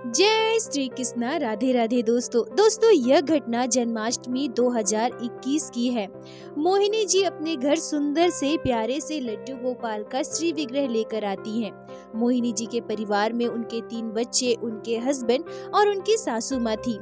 जय श्री कृष्णा। राधे राधे दोस्तों यह घटना जन्माष्टमी 2021 की है। मोहिनी जी अपने घर सुंदर से प्यारे से लड्डू गोपाल का श्री विग्रह लेकर आती हैं। मोहिनी जी के परिवार में उनके 3 बच्चे, उनके हस्बैंड और उनकी सासू माँ थी।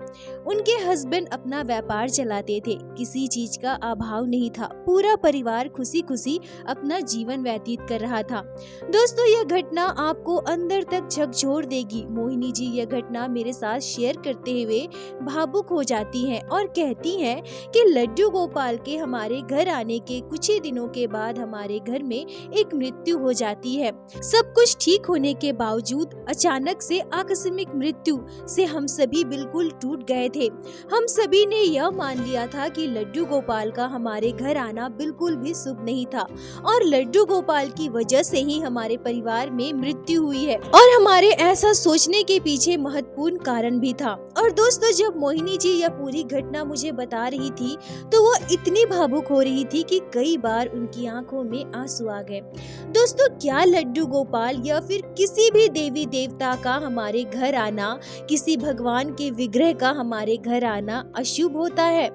उनके हस्बैंड अपना व्यापार चलाते थे, किसी चीज का अभाव नहीं था। पूरा परिवार खुशी खुशी अपना जीवन व्यतीत कर रहा था। दोस्तों यह घटना आपको अंदर तक झकझोर देगी। मोहिनी जी यह घटना मेरे साथ शेयर करते हुए भावुक हो जाती हैं और कहती हैं कि लड्डू गोपाल के हमारे घर आने के कुछ ही दिनों के बाद हमारे घर में एक मृत्यु हो जाती है। सब कुछ ठीक होने के बावजूद अचानक से आकस्मिक मृत्यु से हम सभी बिल्कुल टूट गए थे। हम सभी ने यह मान लिया था कि लड्डू गोपाल का हमारे घर आना बिल्कुल भी शुभ नहीं था और लड्डू गोपाल की वजह से ही हमारे परिवार में मृत्यु हुई है और हमारे ऐसा सोचने के पीछे महत्वपूर्ण कारण भी था। और दोस्तों जब मोहिनी जी यह पूरी घटना मुझे बता रही थी तो वो इतनी भावुक हो रही थी कि कई बार उनकी आंखों में आंसू आ गए। दोस्तों क्या लड्डू गोपाल या फिर किसी भी देवी देवता का हमारे घर आना, किसी भगवान के विग्रह का हमारे घर आना अशुभ होता है?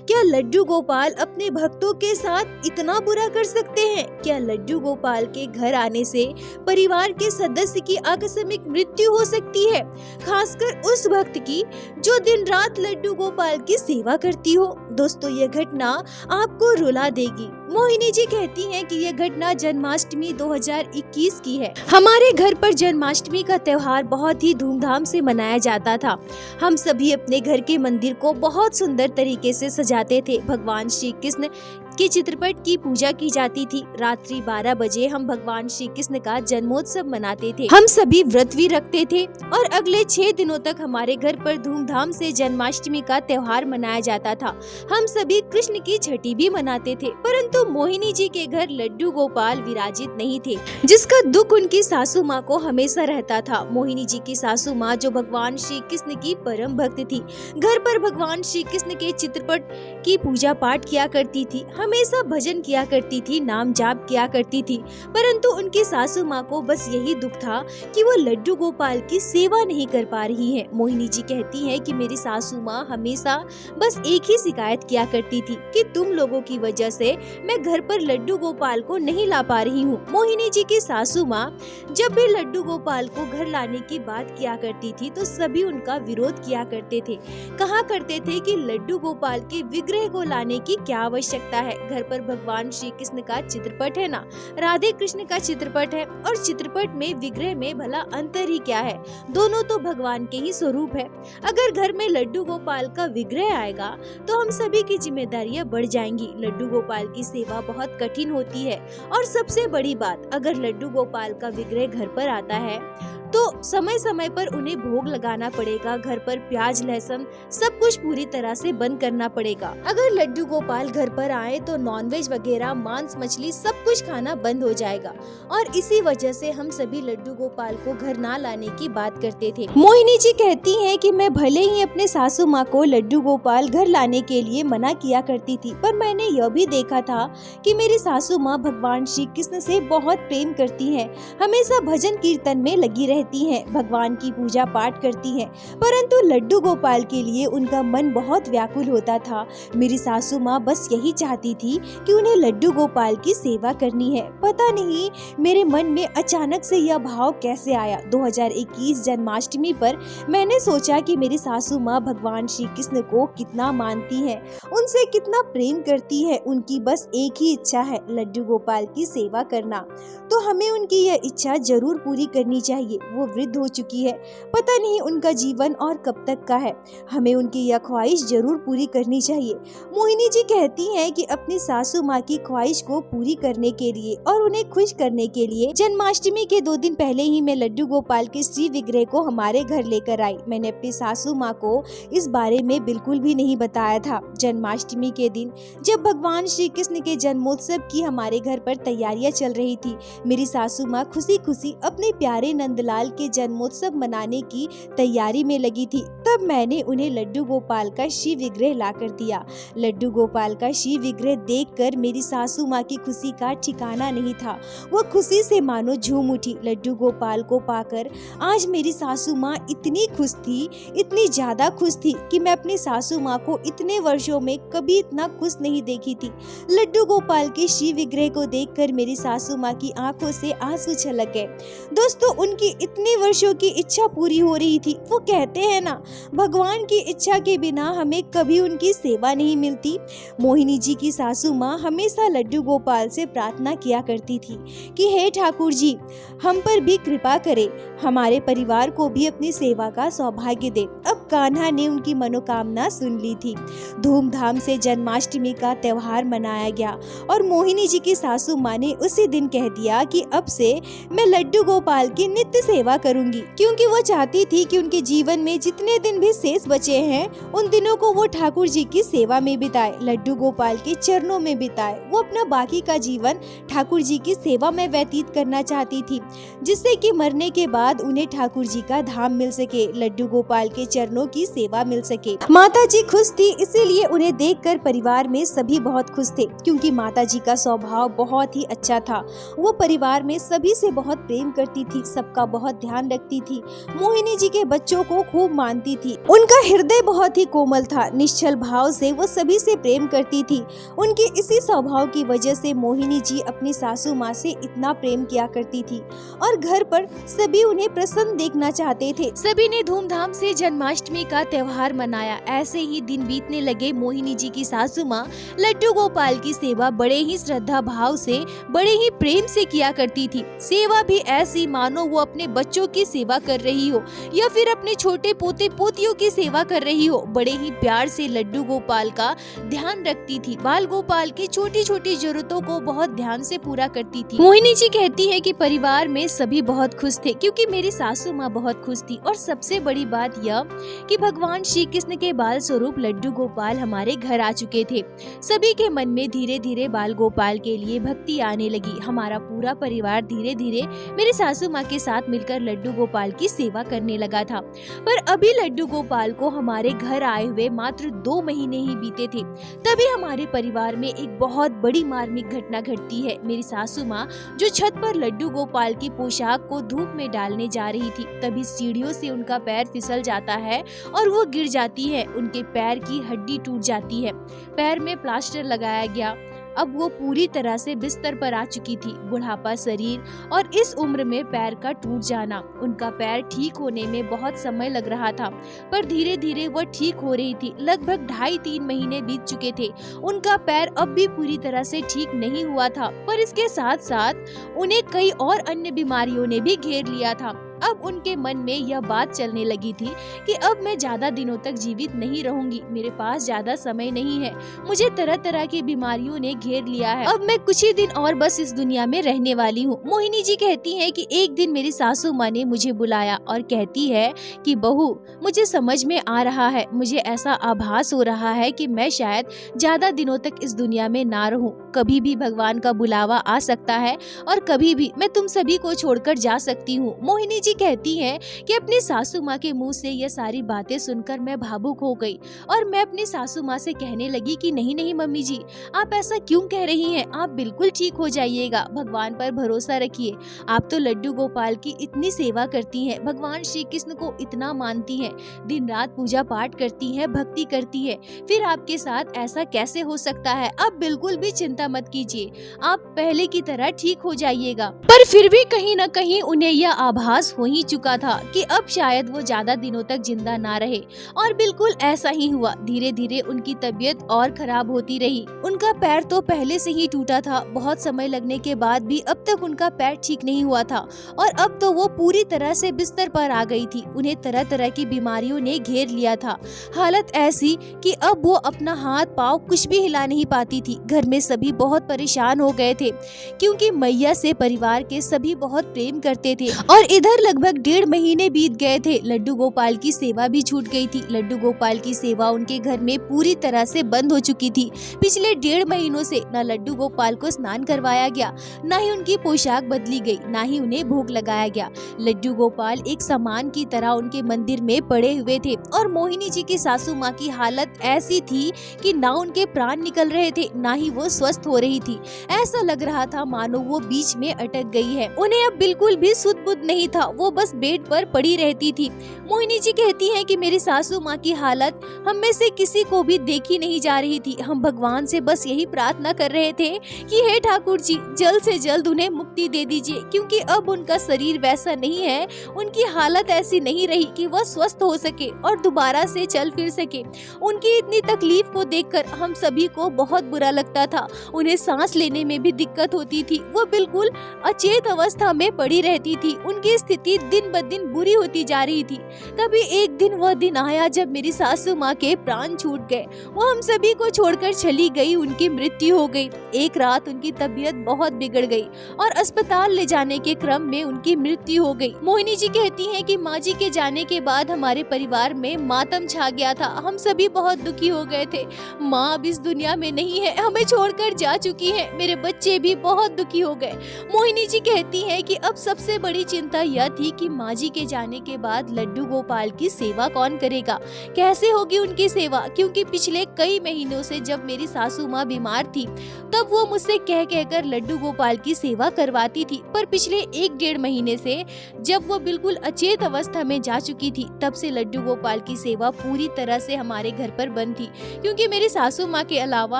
क्या लड्डू गोपाल अपने भक्तों के साथ इतना बुरा कर सकते हैं? क्या लड्डू गोपाल के घर आने से परिवार के सदस्य की आकस्मिक मृत्यु हो सकती है, खासकर उस भक्त की जो दिन रात लड्डू गोपाल की सेवा करती हो? दोस्तों यह घटना आपको रुला देगी। मोहिनी जी कहती हैं कि यह घटना जन्माष्टमी 2021 की है। हमारे घर पर जन्माष्टमी का त्योहार बहुत ही धूमधाम से मनाया जाता था। हम सभी अपने घर के मंदिर को बहुत सुंदर तरीके से सजाते थे। भगवान श्री कृष्ण के चित्रपट की पूजा की जाती थी। रात्रि 12 बजे हम भगवान श्री कृष्ण का जन्मोत्सव मनाते थे। हम सभी व्रत भी रखते थे और अगले 6 दिनों तक हमारे घर पर धूमधाम से जन्माष्टमी का त्योहार मनाया जाता था। हम सभी कृष्ण की छठी भी मनाते थे, परंतु मोहिनी जी के घर लड्डू गोपाल विराजित नहीं थे, जिसका दुख उनकी सासू माँ को हमेशा रहता था। मोहिनी जी की सासू माँ जो भगवान श्री कृष्ण की परम भक्त थी, घर पर भगवान श्री कृष्ण के चित्रपट की पूजा पाठ किया करती थी, हमेशा भजन किया करती थी, नाम जाप किया करती थी, परंतु उनकी सासू माँ को बस यही दुख था कि वो लड्डू गोपाल की सेवा नहीं कर पा रही है। मोहिनी जी कहती हैं कि मेरी सासू माँ हमेशा बस एक ही शिकायत किया करती थी कि तुम लोगों की वजह से मैं घर पर लड्डू गोपाल को नहीं ला पा रही हूँ। मोहिनी जी की सासू माँ जब भी लड्डू गोपाल को घर लाने की बात किया करती थी तो सभी उनका विरोध किया करते थे, कहा करते थे कि लड्डू गोपाल के विग्रह को लाने की क्या आवश्यकता है, घर पर भगवान श्री कृष्ण का चित्रपट है ना, राधे कृष्ण का चित्रपट है और चित्रपट में विग्रह में भला अंतर ही क्या है, दोनों तो भगवान के ही स्वरूप है। अगर घर में लड्डू गोपाल का विग्रह आएगा तो हम सभी की जिम्मेदारियां बढ़ जाएंगी। लड्डू गोपाल की सेवा बहुत कठिन होती है और सबसे बड़ी बात, अगर लड्डू गोपाल का विग्रह घर पर आता है तो समय समय पर उन्हें भोग लगाना पड़ेगा। घर पर प्याज लहसुन सब कुछ पूरी तरह से बंद करना पड़ेगा। अगर लड्डू गोपाल घर पर आए तो नॉनवेज वगैरह, मांस मछली सब कुछ खाना बंद हो जाएगा और इसी वजह से हम सभी लड्डू गोपाल को घर ना लाने की बात करते थे। मोहिनी जी कहती हैं कि मैं भले ही अपने सासू माँ को लड्डू गोपाल घर लाने के लिए मना किया करती थी, पर मैंने यह भी देखा था कि मेरी सासू माँ भगवान श्री कृष्ण से बहुत प्रेम करती है, हमेशा भजन कीर्तन में लगी रहती हैं, भगवान की पूजा पाठ करती हैं, परंतु लड्डू गोपाल के लिए उनका मन बहुत व्याकुल होता था। मेरी सासू माँ बस यही चाहती थी कि उन्हें लड्डू गोपाल की सेवा करनी है। पता नहीं मेरे मन में अचानक से यह भाव कैसे आया। 2021 जन्माष्टमी पर मैंने सोचा कि मेरी सासू माँ भगवान श्री कृष्ण को कितना मानती है, उनसे कितना प्रेम करती है, उनकी बस एक ही इच्छा है लड्डू गोपाल की सेवा करना, तो हमें उनकी यह इच्छा जरूर पूरी करनी चाहिए। वो वृद्ध हो चुकी है, पता नहीं उनका जीवन और कब तक का है, हमें उनकी यह ख्वाहिश जरूर पूरी करनी चाहिए। मोहिनी जी कहती हैं कि अपनी सासू माँ की ख्वाहिश को पूरी करने के लिए और उन्हें खुश करने के लिए जन्माष्टमी के 2 दिन पहले ही मैं लड्डू गोपाल के श्री विग्रह को हमारे घर लेकर आई। मैंने अपनी सासू माँ को इस बारे में बिल्कुल भी नहीं बताया था। जन्माष्टमी के दिन जब भगवान श्री कृष्ण के जन्मोत्सव की हमारे घर पर तैयारियां चल रही थी, मेरी सासू माँ खुशी खुशी अपने प्यारे नंदलाल के जन्मोत्सव मनाने की तैयारी में लगी थी। तब मैंने उन्हें लड्डू गोपाल का शिव विग्रह लाकर दिया। लड्डू गोपाल का शिव विग्रह देखकर मेरी सासू माँ की खुशी का ठिकाना नहीं था। वो खुशी से मानो झूम उठी। लड्डू गोपाल को पाकर आज मेरी सासू माँ इतनी खुश थी, इतनी ज्यादा खुश थी कि मैं अपनी सासू माँ को इतने वर्षों में कभी इतना खुश नहीं देखी थी। लड्डू गोपाल के शिव विग्रह को देखकर मेरी सासू माँ की आंखों से आंसू छलक गए। दोस्तों, उनकी इतने वर्षों की इच्छा पूरी हो रही थी। वो कहते हैं ना, भगवान की इच्छा के बिना हमें कभी उनकी सेवा नहीं मिलती। मोहिनी जी की सासू माँ हमेशा लड्डू गोपाल से प्रार्थना किया करती थी कि हे ठाकुर जी, हम पर भी कृपा करे, हमारे परिवार को भी अपनी सेवा का सौभाग्य दे। अब कान्हा ने उनकी मनोकामना सुन ली थी। धूमधाम से जन्माष्टमी का त्योहार मनाया गया और मोहिनी जी की सासू माँ ने उसी दिन कह दिया कि अब से मैं लड्डू गोपाल की नित्य सेवा करूंगी, क्योंकि वो चाहती थी कि उनके जीवन में जितने दिन भी शेष बचे हैं उन दिनों को वो ठाकुर जी की सेवा में बिताए, लड्डू गोपाल के चरणों में बिताए। वो अपना बाकी का जीवन ठाकुर जी की सेवा में व्यतीत करना चाहती थी, जिससे कि मरने के बाद उन्हें ठाकुर जी का धाम मिल सके, लड्डू गोपाल के चरणों की सेवा मिल सके। माता जी खुश थी, इसीलिए उन्हें देखकर परिवार में सभी बहुत खुश थे, क्योंकि माता जी का स्वभाव बहुत ही अच्छा था। वो परिवार में सभी से बहुत प्रेम करती थी, सबका बहुत ध्यान रखती थी, मोहिनी जी के बच्चों को खूब मानती थी। उनका हृदय बहुत ही कोमल था, निश्चल भाव से वो सभी से प्रेम करती थी। उनके इसी स्वभाव की वजह से मोहिनी जी अपनी सासू माँ से इतना प्रेम किया करती थी और घर पर सभी उन्हें प्रसन्न देखना चाहते थे। सभी ने धूमधाम से जन्माष्टमी का त्योहार मनाया। ऐसे ही दिन बीतने लगे। मोहिनी जी की सासू माँ लड्डू गोपाल की सेवा बड़े ही श्रद्धा भाव से, बड़े ही प्रेम से किया करती थी। सेवा भी ऐसी मानो वो अपने बच्चों की सेवा कर रही हो या फिर अपने छोटे पोते पोतियों की सेवा कर रही हो। बड़े ही प्यार से लड्डू गोपाल का ध्यान रखती थी। बाल गोपाल की छोटी छोटी जरूरतों को बहुत ध्यान से पूरा करती थी। मोहिनी जी कहती है कि परिवार में सभी बहुत खुश थे, क्योंकि मेरी सासू माँ बहुत खुश थी। और सबसे बड़ी बात यह कि भगवान श्री कृष्ण के बाल स्वरूप लड्डू गोपाल हमारे घर आ चुके थे। सभी के मन में धीरे धीरे बाल गोपाल के लिए भक्ति आने लगी। हमारा पूरा परिवार धीरे धीरे मेरी सासू माँ के साथ मिलकर लड्डू गोपाल की सेवा करने लगा था। पर अभी लड्डू गोपाल को हमारे घर आए हुए मात्र 2 महीने ही बीते थे, तभी हमारे परिवार में एक बहुत बड़ी मार्मिक घटना घटती है। मेरी सासू माँ जो छत पर लड्डू गोपाल की पोशाक को धूप में डालने जा रही थी, तभी सीढ़ियों से उनका पैर फिसल जाता है और वो गिर जाती है। उनके पैर की हड्डी टूट जाती है। पैर में प्लास्टर लगाया गया। अब वो पूरी तरह से बिस्तर पर आ चुकी थी। बुढ़ापा शरीर और इस उम्र में पैर का टूट जाना, उनका पैर ठीक होने में बहुत समय लग रहा था, पर धीरे धीरे वो ठीक हो रही थी। लगभग 2.5-3 महीने बीत चुके थे। उनका पैर अब भी पूरी तरह से ठीक नहीं हुआ था, पर इसके साथ साथ उन्हें कई और अन्य बीमारियों ने भी घेर लिया था। अब उनके मन में यह बात चलने लगी थी कि अब मैं ज्यादा दिनों तक जीवित नहीं रहूंगी, मेरे पास ज्यादा समय नहीं है, मुझे तरह तरह की बीमारियों ने घेर लिया है, अब मैं कुछ ही दिन और बस इस दुनिया में रहने वाली हूँ। मोहिनी जी कहती हैं कि एक दिन मेरी सासू माँ ने मुझे बुलाया और कहती है कि बहू, मुझे समझ में आ रहा है, मुझे ऐसा आभास हो रहा है कि मैं शायद ज्यादा दिनों तक इस दुनिया में ना रहूं। कभी भी भगवान का बुलावा आ सकता है और कभी भी मैं तुम सभी को छोड़कर जा सकती हूँ। मोहिनी जी कहती हैं कि अपनी सासू माँ के मुंह से यह सारी बातें सुनकर मैं भावुक हो गई और मैं अपनी सासू माँ से कहने लगी कि नहीं नहीं मम्मी जी, आप ऐसा क्यों कह रही हैं? आप बिल्कुल ठीक हो जाइएगा, भगवान पर भरोसा रखिए। आप तो लड्डू गोपाल की इतनी सेवा करती हैं, भगवान श्री कृष्ण को इतना मानती हैं, दिन रात पूजा पाठ करती हैं, भक्ति करती है, फिर आपके साथ ऐसा कैसे हो सकता है? आप बिल्कुल भी चिंता मत कीजिए, आप पहले की तरह ठीक हो जाइएगा। पर फिर भी कहीं न कहीं उन्हें यह आभास हो ही चुका था कि अब शायद वो ज्यादा दिनों तक जिंदा ना रहे, और बिल्कुल ऐसा ही हुआ। धीरे धीरे उनकी तबीयत और खराब होती रही। उनका पैर तो पहले से ही टूटा था, बहुत समय लगने के बाद भी अब तक उनका पैर ठीक नहीं हुआ था, और अब तो वो पूरी तरह से बिस्तर पर आ गई थी। उन्हें तरह तरह की बीमारियों ने घेर लिया था। हालत ऐसी कि अब वो अपना हाथ पाँव कुछ भी हिला नहीं पाती थी। घर में सभी बहुत परेशान हो गए थे, क्योंकि मैया से परिवार के सभी बहुत प्रेम करते थे, और इधर लगभग 1.5 महीने बीत गए थे। लड्डू गोपाल की सेवा भी छूट गई थी। लड्डू गोपाल की सेवा उनके घर में पूरी तरह से बंद हो चुकी थी। पिछले 1.5 महीनों से न लड्डू गोपाल को स्नान करवाया गया, न ही उनकी पोशाक बदली गई, न ही उन्हें भोग लगाया गया। लड्डू गोपाल एक सामान की तरह उनके मंदिर में पड़े हुए थे और मोहिनी जी की सासू माँ की हालत ऐसी थी कि ना उनके प्राण निकल रहे थे, ना ही वो स्वस्थ हो रही थी। ऐसा लग रहा था मानो वो बीच में अटक गई है। उन्हें अब बिल्कुल भी सुध बुध नहीं था, वो बस बेड पर पड़ी रहती थी। मोहिनी जी कहती हैं कि मेरी सासू माँ की हालत हम में से किसी को भी देखी नहीं जा रही थी। हम भगवान से बस यही प्रार्थना कर रहे थे कि हे ठाकुर जी, जल्द से जल्द उन्हें मुक्ति दे दीजिए, क्योंकि अब उनका शरीर वैसा नहीं है, उनकी हालत ऐसी नहीं रही कि वह स्वस्थ हो सके और दोबारा से चल फिर सके। उनकी इतनी तकलीफ को देखकर हम सभी को बहुत बुरा लगता था। उन्हें सांस लेने में भी दिक्कत होती थी। वो बिल्कुल अचेत अवस्था में पड़ी रहती थी। उनकी स्थिति दिन ब दिन बुरी होती जा रही थी। तभी एक दिन वह दिन आया जब मेरी सासू माँ के प्राण छूट गए। वो हम सभी को छोड़कर चली गई, उनकी मृत्यु हो गई। एक रात उनकी तबीयत बहुत बिगड़ गई और अस्पताल ले जाने के क्रम में उनकी मृत्यु हो गई। मोहिनी जी कहती हैं कि माँ जी के जाने के बाद हमारे परिवार में मातम छा गया था। हम सभी बहुत दुखी हो गए थे। माँ अब इस दुनिया में नहीं है, हमें छोड़कर जा चुकी है। मेरे बच्चे भी बहुत दुखी हो गए। मोहिनी जी कहती हैं कि अब सबसे बड़ी चिंता यह थी कि माँ जी के जाने के बाद लड्डू गोपाल की सेवा कौन करेगा, कैसे होगी उनकी सेवा, क्योंकि पिछले कई महीनों से जब मेरी सासू माँ बीमार थी तब वो मुझसे कह कहकर लड्डू गोपाल की सेवा करवाती थी, पर पिछले 1-1.5 महीने से जब वो बिल्कुल अचेत अवस्था में जा चुकी थी तब से लड्डू गोपाल की सेवा पूरी तरह से हमारे घर पर बंद थी, क्योंकि मेरी सासू माँ के अलावा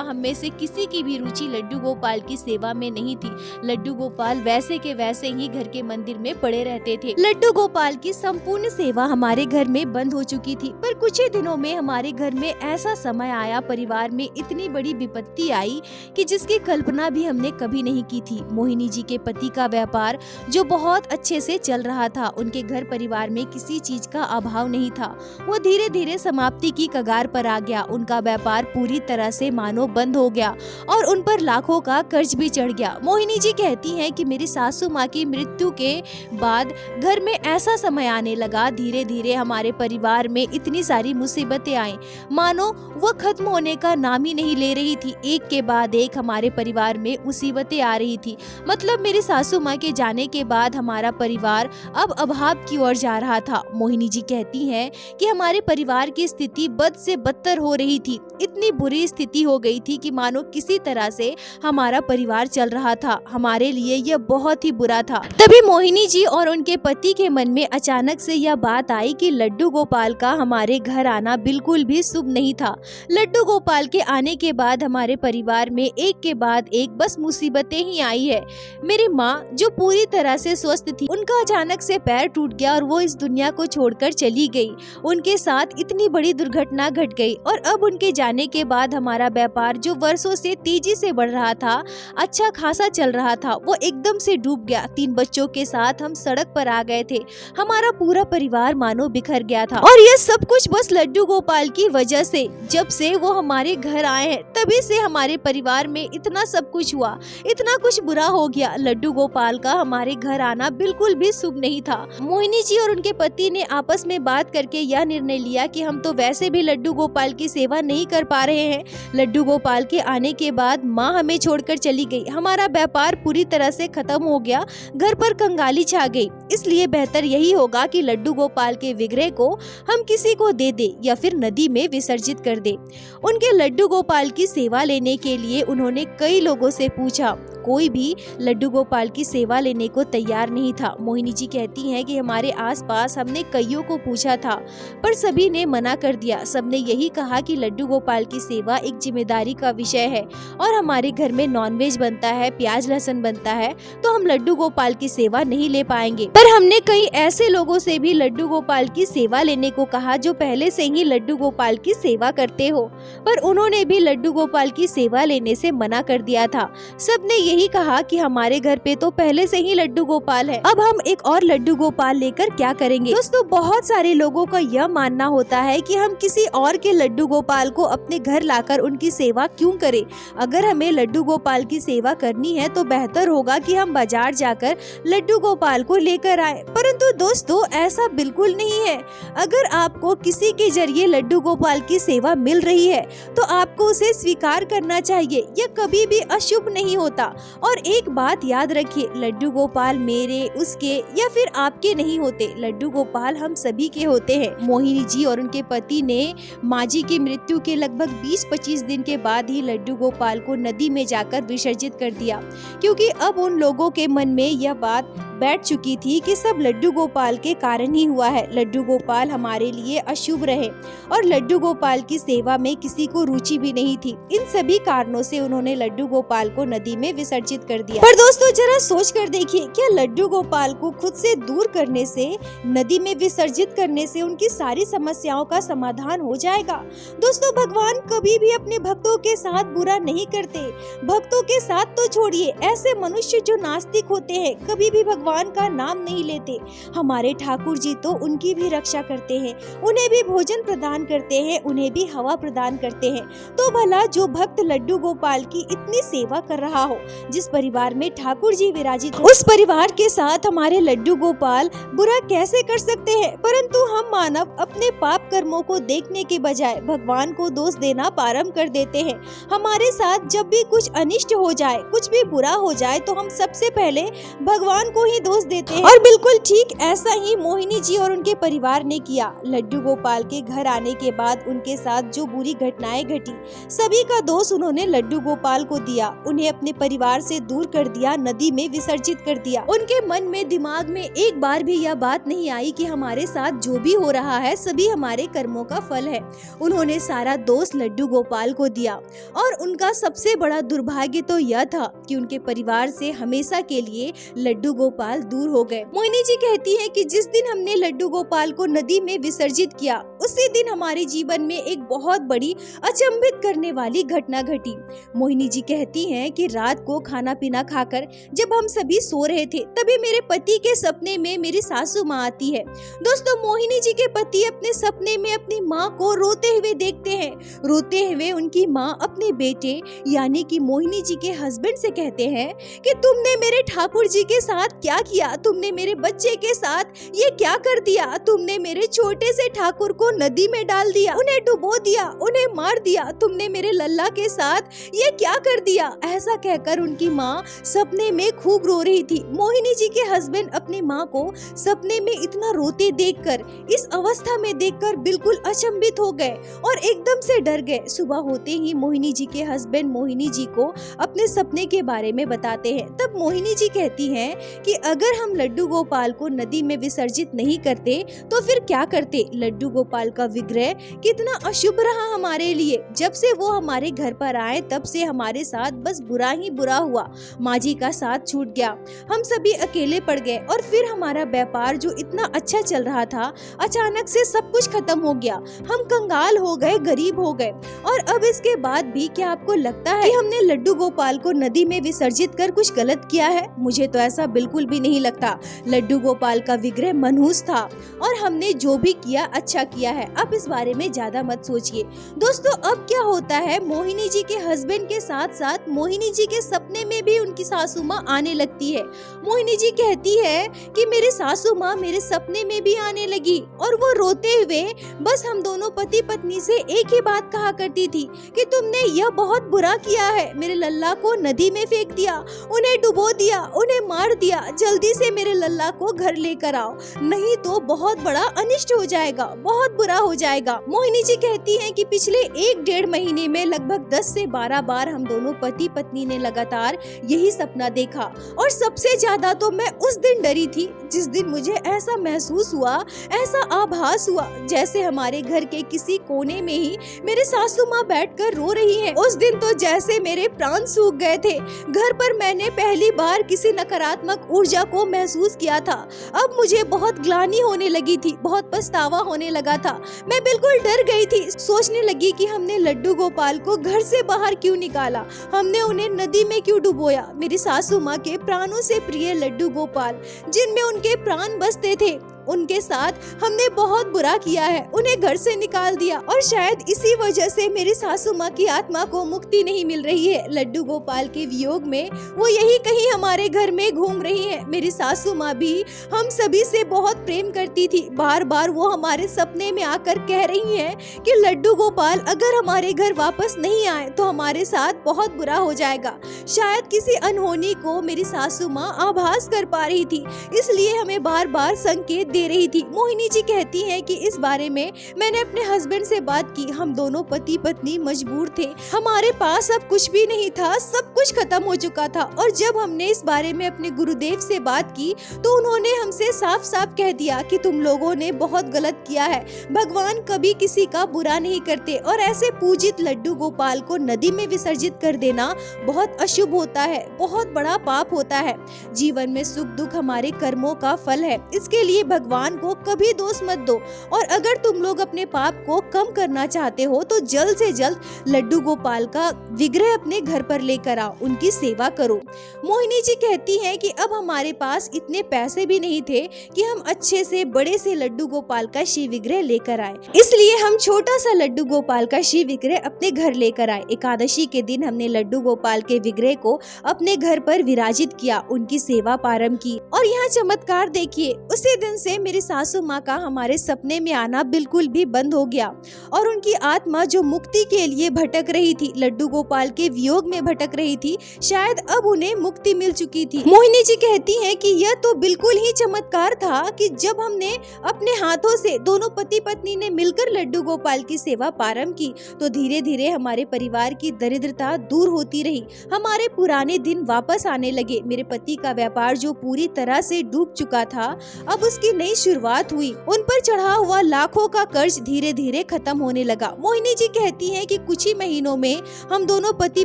हम में से किसी की भी रुचि लड्डू गोपाल की सेवा में नहीं थी। लड्डू गोपाल वैसे के वैसे ही घर के मंदिर में पड़े रहते थे। लड्डू गोपाल की संपूर्ण सेवा हमारे घर में बंद हो चुकी थी। पर कुछ ही दिनों में हमारे घर में ऐसा समय आया, परिवार में इतनी बड़ी विपत्ति आई कि जिसकी कल्पना भी हमने कभी नहीं की थी। मोहिनी जी के पति का व्यापार जो बहुत अच्छे से चल रहा था, उनके घर परिवार में किसी चीज का अभाव नहीं था, वो धीरे धीरे समाप्ति की कगार पर आ गया। उनका व्यापार पूरी तरह से मानो बंद हो गया और उन पर लाखों का कर्ज भी चढ़ गया। मोहिनी जी कहती हैं कि मेरी सासू माँ की मृत्यु के बाद घर में ऐसा समय आने लगा, धीरे धीरे हमारे परिवार में इतनी सारी मुसीबतें आई, मानो वो खत्म होने का नाम ही नहीं ले रही थी। एक के बाद एक हमारे परिवार में मुसीबतें आ रही थी। मतलब मेरी सासू माँ के जाने के बाद हमारा परिवार अब अभाव की ओर जा रहा था। मोहिनी जी कहती हैं कि हमारे परिवार की स्थिति बद से बदतर हो रही थी। इतनी बुरी स्थिति हो गई थी कि मानो किसी तरह से हमारा परिवार चल रहा था। हमारे लिए यह बहुत ही बुरा था। तभी मोहिनी जी और उनके पति के मन में अचानक से यह बात आई कि लड्डू गोपाल का हमारे घर आना बिल्कुल भी शुभ नहीं था। लड्डू गोपाल के आने के बाद हमारे परिवार में एक के बाद एक बस मुसीबतें ही आई है। मेरी माँ जो पूरी तरह से स्वस्थ थी, उनका अचानक से पैर टूट गया और वो इस दुनिया को छोड़कर चली गई। उनके साथ इतनी बड़ी दुर्घटना घट गई और अब उनके जाने के बाद हमारा व्यापार जो वर्षों से तेजी से बढ़ रहा था, अच्छा खासा चल रहा था, वो एकदम से डूब गया। 3 बच्चों के साथ हम सड़क पर आ गए थे। हमारा पूरा परिवार मानो बिखर गया था और यह सब कुछ बस लड्डू गोपाल की वजह से। जब से वो हमारे घर आए हैं तभी से हमारे परिवार में इतना सब कुछ हुआ, इतना कुछ बुरा हो गया। लड्डू गोपाल का हमारे घर आना बिल्कुल भी शुभ नहीं था। मोहिनी जी और उनके पति ने आपस में बात करके यह निर्णय लिया कि हम तो वैसे भी लड्डू गोपाल की सेवा नहीं कर पा रहे हैं। लड्डू गोपाल के आने के बाद माँ हमें छोड़कर चली गई, हमारा व्यापार पूरी तरह से खत्म हो गया, घर पर कंगाली छा गई। इसलिए बेहतर यही होगा कि लड्डू गोपाल के विग्रह को हम किसी को दे दे या फिर नदी में विसर्जित कर दे। उनके लड्डू गोपाल की सेवा लेने के लिए उन्होंने कई लोगों से पूछा, कोई भी लड्डू गोपाल की सेवा लेने को तैयार नहीं था। मोहिनी जी कहती हैं कि हमारे आसपास हमने कईयों को पूछा था पर सभी ने मना कर दिया। सबने यही कहा कि लड्डू गोपाल की सेवा एक जिम्मेदारी का विषय है और हमारे घर में नॉनवेज बनता है, प्याज लहसुन बनता है, तो हम लड्डू गोपाल की सेवा नहीं ले पाएंगे। पर हमने कई ऐसे लोगों से भी लड्डू गोपाल की सेवा लेने को कहा जो पहले से ही लड्डू गोपाल की सेवा करते हो, पर उन्होंने भी लड्डू गोपाल की सेवा लेने से मना कर दिया था। सबने यही कहा कि हमारे घर पे तो पहले से ही लड्डू गोपाल है, अब हम एक और लड्डू गोपाल लेकर क्या करेंगे। दोस्तों, बहुत सारे लोगों का यह मानना होता है कि हम किसी और के लड्डू गोपाल को अपने घर लाकर उनकी सेवा क्यों करें। अगर हमें लड्डू गोपाल की सेवा करनी है तो बेहतर होगा कि हम बाजार जाकर लड्डू गोपाल को लेकर आए। परंतु दोस्तों ऐसा बिल्कुल नहीं है। अगर आपको किसी के जरिए लड्डू गोपाल की सेवा मिल रही है तो आपको उसे स्वीकार करना चाहिए। यह कभी भी अशुभ नहीं होता। और एक बात याद रखिए, लड्डू गोपाल मेरे, उसके या फिर आपके नहीं होते। लड्डू गोपाल हम सभी के होते हैं। मोहिनी जी और उनके पति ने माँ जी की मृत्यु के लगभग 20-25 दिन के बाद ही लड्डू गोपाल को नदी में जाकर विसर्जित कर दिया, क्योंकि अब उन लोगों के मन में यह बात बैठ चुकी थी कि सब लड्डू गोपाल के कारण ही हुआ है। लड्डू गोपाल हमारे लिए अशुभ रहे और लड्डू गोपाल की सेवा में किसी को रुचि भी नहीं थी। इन सभी कारणों से उन्होंने लड्डू गोपाल को नदी में विसर्जित कर दिया। पर दोस्तों जरा सोच कर देखिए, क्या लड्डू गोपाल को खुद से दूर करने से, नदी में विसर्जित करने से उनकी सारी समस्याओं का समाधान हो जाएगा? दोस्तों भगवान कभी भी अपने भक्तों के साथ बुरा नहीं करते। भक्तों के साथ तो छोड़िए, ऐसे मनुष्य जो नास्तिक होते हैं कभी भी भगवान का नाम नहीं लेते। हमारे ठाकुर जी तो उनकी भी रक्षा करते हैं, उन्हें भी भोजन प्रदान करते हैं, उन्हें भी हवा प्रदान करते हैं। तो भला जो भक्त लड्डू गोपाल की इतनी सेवा कर रहा हो, जिस परिवार में ठाकुर जी विराजित हो, उस परिवार के साथ हमारे लड्डू गोपाल बुरा कैसे कर सकते हैं? परंतु हम मानव अपने पाप कर्मों को देखने के बजाय भगवान को दोष देना प्रारंभ कर देते हैं। हमारे साथ जब भी कुछ अनिष्ट हो जाए, कुछ भी बुरा हो जाए तो हम सबसे पहले भगवान को ही दोष देते हैं। और बिल्कुल ठीक ऐसा ही मोहिनी जी और उनके परिवार ने किया। लड्डू गोपाल के घर आने के बाद उनके साथ जो बुरी घटनाएं घटी, सभी का दोष उन्होंने लड्डू गोपाल को दिया। उन्हें अपने परिवार से दूर कर दिया, नदी में विसर्जित कर दिया। उनके मन में, दिमाग में एक बार भी यह बात नहीं आई कि हमारे साथ जो भी हो रहा है सभी हमारे कर्मों का फल है। उन्होंने सारा दोष लड्डू गोपाल को दिया। और उनका सबसे बड़ा दुर्भाग्य तो यह था कि उनके परिवार से हमेशा के लिए लड्डू गोपाल दूर हो गए। मोहिनी जी कहती हैं कि जिस दिन हमने लड्डू गोपाल को नदी में विसर्जित किया, उसी दिन हमारे जीवन में एक बहुत बड़ी अचंभित करने वाली घटना घटी। मोहिनी जी कहती हैं कि रात को खाना पीना खाकर जब हम सभी सो रहे थे, तभी मेरे पति के सपने में मेरी सासू माँ आती है। दोस्तों मोहिनी जी के पति अपने सपने में अपनी माँ को रोते हुए देखते हैं। रोते हुए उनकी माँ अपने बेटे यानी कि मोहिनी जी के हस्बैंड से कहते हैं कि तुमने मेरे ठाकुर जी के साथ क्या किया? तुमने मेरे बच्चे के साथ ये क्या कर दिया? तुमने मेरे छोटे से ठाकुर को नदी में डाल दिया, उन्हें डुबो दिया, उन्हें मार दिया। तुमने मेरे लल्ला के साथ ये क्या कर दिया? ऐसा कहकर उनकी माँ सपने में खूब रो रही थी। मोहिनी जी के हस्बैंड अपनी माँ को सपने में इतना रोते देखकर, इस अवस्था में देखकर बिल्कुल अचंभित हो गए और एकदम से डर गए। सुबह होते ही मोहिनी जी के हस्बैंड मोहिनी जी को अपने सपने के बारे में बताते हैं। तब मोहिनी जी कहती हैं कि अगर हम लड्डू गोपाल को नदी में विसर्जित नहीं करते तो फिर क्या करते? लड्डू गोपाल का विग्रह कितना अशुभ रहा हमारे लिए। जब से वो हमारे घर पर आए तब से हमारे साथ बस बुरा ही बुरा हुआ। माँ जी का साथ छूट गया, हम सभी अकेले पड़ गए और फिर हमारा व्यापार जो इतना अच्छा चल रहा था, अचानक से सब कुछ खत्म हो गया। हम कंगाल हो गए, गरीब हो गए। और अब इसके बाद भी क्या आपको लगता है कि हमने लड्डू गोपाल को नदी में विसर्जित कर कुछ गलत किया है? मुझे तो ऐसा बिल्कुल भी नहीं लगता। लड्डू गोपाल का विग्रह मनहूस था और हमने जो भी किया अच्छा किया है। अब इस बारे में ज्यादा मत सोचिए। दोस्तों अब क्या होता है, मोहिनी जी के हस्बैंड के साथ साथ मोहिनी जी के सपने में भी उनकी सासू माँ आने लगती है। मोहिनी जी कहती है कि मेरी सासू माँ मेरे सपने में भी आने लगी और वो रोते हुए बस हम दोनों पति पत्नी से एक ही बात कहा करती थी कि तुमने यह बहुत बुरा किया है, मेरे लल्ला को नदी में फेंक दिया, उन्हें डुबो दिया, उन्हें मार दिया। जल्दी से मेरे लल्ला को घर लेकर आओ, नहीं तो बहुत बड़ा अनिष्ट हो जाएगा, बहुत बुरा हो जाएगा। मोहिनी जी कहती हैं कि पिछले 1-1.5 महीने में लगभग 10 से 12 बार हम दोनों पति पत्नी ने लगातार यही सपना देखा। और सबसे ज्यादा तो मैं उस दिन डरी थी जिस दिन मुझे ऐसा महसूस हुआ, ऐसा आभास हुआ जैसे हमारे घर के किसी कोने में ही मेरे सासू माँ बैठकर रो रही हैं। उस दिन तो जैसे मेरे प्राण सूख गए थे। घर पर मैंने पहली बार किसी नकारात्मक ऊर्जा को महसूस किया था। अब मुझे बहुत ग्लानि होने लगी थी, बहुत पछतावा होने लगा था। मैं बिल्कुल डर गई थी, सोचने लगी कि हमने लड्डू गोपाल को घर से बाहर क्यों निकाला, हमने उन्हें नदी में क्यों डुबोया। मेरी सासू माँ के प्राणों से प्रिय लड्डू गोपाल, जिनमें उनके प्राण बसते थे, उनके साथ हमने बहुत बुरा किया है, उन्हें घर से निकाल दिया और शायद इसी वजह से मेरी सासू माँ की आत्मा को मुक्ति नहीं मिल रही है। लड्डू गोपाल के वियोग में वो यही कहीं हमारे घर में घूम रही है। मेरी सासू माँ भी हम सभी से बहुत प्रेम करती थी। बार बार वो हमारे सपने में आकर कह रही हैं कि लड्डू गोपाल अगर हमारे घर वापस नहीं आए तो हमारे साथ बहुत बुरा हो जाएगा। शायद किसी अनहोनी को मेरी सासू माँ आभास कर पा रही थी, इसलिए हमें बार बार संकेत दे रही थी। मोहिनी जी कहती हैं कि इस बारे में मैंने अपने हस्बैंड से बात की। हम दोनों पति पत्नी मजबूर थे, हमारे पास अब कुछ भी नहीं था, सब कुछ खत्म हो चुका था। और जब हमने इस बारे में अपने गुरुदेव से बात की तो उन्होंने हमसे साफ साफ कह दिया कि तुम लोगों ने बहुत गलत किया है, भगवान कभी किसी का बुरा नहीं करते और ऐसे पूजित लड्डू गोपाल को नदी में विसर्जित कर देना बहुत अशुभ होता है, बहुत बड़ा पाप होता है। जीवन में सुख दुख हमारे कर्मों का फल है, इसके लिए भगवान को कभी दोष मत दो। और अगर तुम लोग अपने पाप को कम करना चाहते हो तो जल्द से जल्द लड्डू गोपाल का विग्रह अपने घर पर लेकर आओ, उनकी सेवा करो। मोहिनी जी कहती हैं कि अब हमारे पास इतने पैसे भी नहीं थे कि हम अच्छे से बड़े से लड्डू गोपाल का शिव विग्रह लेकर आए, इसलिए हम छोटा सा लड्डू गोपाल का शिव विग्रह अपने घर लेकर आए। एकादशी के दिन हमने लड्डू गोपाल के विग्रह को अपने घर पर विराजित किया, उनकी सेवा प्रारंभ की। और यहाँ चमत्कार देखिए, उसी दिन से मेरी सासू माँ का हमारे सपने में आना बिल्कुल भी बंद हो गया और उनकी आत्मा जो मुक्ति के लिए भटक रही थी, लड्डू गोपाल के वियोग में भटक रही थी, शायद अब उन्हें मुक्ति मिल चुकी थी। मोहिनी जी कहती हैं कि यह तो बिल्कुल ही चमत्कार था कि जब हमने अपने हाथों से दोनों पति पत्नी ने मिलकर लड्डू गोपाल की सेवा प्रारंभ की तो धीरे धीरे हमारे परिवार की दरिद्रता दूर होती रही, हमारे पुराने दिन वापस आने लगे। मेरे पति का व्यापार जो पूरी तरह से डूब चुका था, अब उसकी नई शुरुआत हुई। उन पर चढ़ा हुआ लाखों का कर्ज धीरे धीरे खत्म होने लगा। मोहिनी जी कहती हैं कि कुछ ही महीनों में हम दोनों पति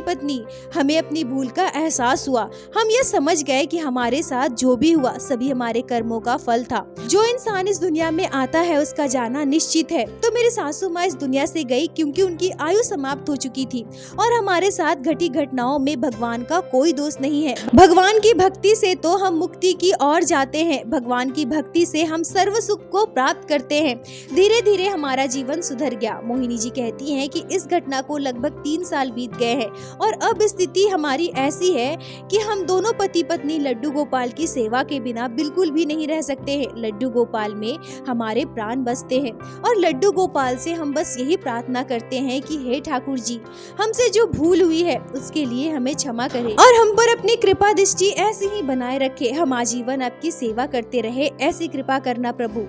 पत्नी हमें अपनी भूल का एहसास हुआ। हम ये समझ गए कि हमारे साथ जो भी हुआ सभी हमारे कर्मों का फल था। जो इंसान इस दुनिया में आता है उसका जाना निश्चित है। तो मेरी सासू माँ इस दुनिया से गई क्योंकि उनकी आयु समाप्त हो चुकी थी और हमारे साथ घटी घटनाओं में भगवान का कोई दोष नहीं है। भगवान की भक्ति से तो हम मुक्ति की ओर जाते हैं, भगवान की भक्ति से हम सर्व सुख को प्राप्त करते हैं। धीरे धीरे हमारा जीवन सुधर गया। मोहिनी जी कहती हैं कि इस घटना को लगभग 3 साल बीत गए हैं और अब स्थिति हमारी ऐसी है कि हम दोनों पति पत्नी लड्डू गोपाल की सेवा के बिना बिल्कुल भी नहीं रह सकते हैं। लड्डू गोपाल में हमारे प्राण बसते हैं और लड्डू गोपाल से हम बस यही प्रार्थना करते हैं कि हे ठाकुर जी, हमसे जो भूल हुई है उसके लिए हमें क्षमा करें और हम पर अपनी कृपा दृष्टि ऐसी ही बनाए रखे। हम आजीवन आपकी सेवा करते रहे, ऐसी कृपा करना प्रभु।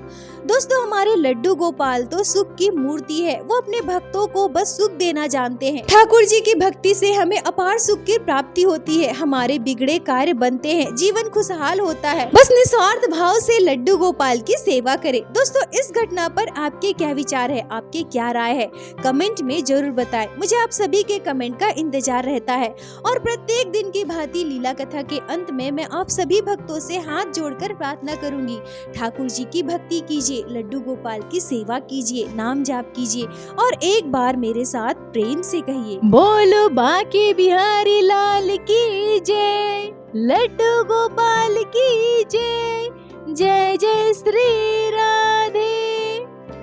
दोस्तों, हमारे लड्डू गोपाल तो सुख की मूर्ति है, वो अपने भक्तों को बस सुख देना जानते हैं। ठाकुर जी की भक्ति से हमें अपार सुख की प्राप्ति होती है, हमारे बिगड़े कार्य बनते हैं, जीवन खुशहाल होता है। बस निस्वार्थ भाव से लड्डू गोपाल की सेवा करें। दोस्तों, इस घटना पर आपके क्या विचार है, आपके क्या राय है, कमेंट में जरूर बताएं। मुझे आप सभी के कमेंट का इंतजार रहता है और प्रत्येक दिन की भांति लीला कथा के अंत में मैं आप सभी भक्तों से हाथ जोड़कर प्रार्थना करूंगी, ठाकुर जी की भक्ति कीजिए, लड्डू गोपाल की सेवा कीजिए, नाम जाप कीजिए और एक बार मेरे साथ प्रेम से कहिए, बोलो बांके बिहारी लाल की जय, लड्डू गोपाल की जय, जय जय श्री राधे।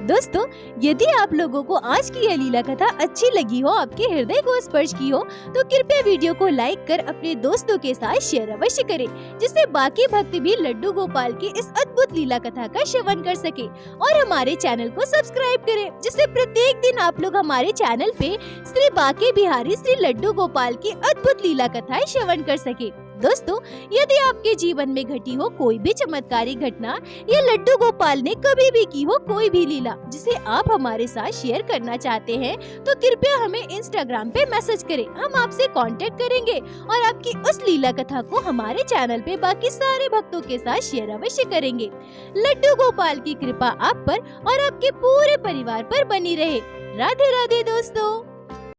दोस्तों, यदि आप लोगों को आज की यह लीला कथा अच्छी लगी हो, आपके हृदय को स्पर्श की हो, तो कृपया वीडियो को लाइक कर अपने दोस्तों के साथ शेयर अवश्य करें, जिससे बाकी भक्त भी लड्डू गोपाल की इस अद्भुत लीला कथा का श्रवण कर सके। और हमारे चैनल को सब्सक्राइब करें, जिससे प्रत्येक दिन आप लोग हमारे चैनल पे श्री बांके बिहारी श्री लड्डू गोपाल की अद्भुत लीला कथाएं श्रवण कर सके। दोस्तों, यदि आपके जीवन में घटी हो कोई भी चमत्कारी घटना या लड्डू गोपाल ने कभी भी की हो कोई भी लीला जिसे आप हमारे साथ शेयर करना चाहते हैं, तो कृपया हमें इंस्टाग्राम पे मैसेज करें, हम आपसे कांटेक्ट करेंगे और आपकी उस लीला कथा को हमारे चैनल पे बाकी सारे भक्तों के साथ शेयर अवश्य करेंगे। लड्डू गोपाल की कृपा आप पर और आपके पूरे परिवार पर बनी रहे। राधे राधे दोस्तों।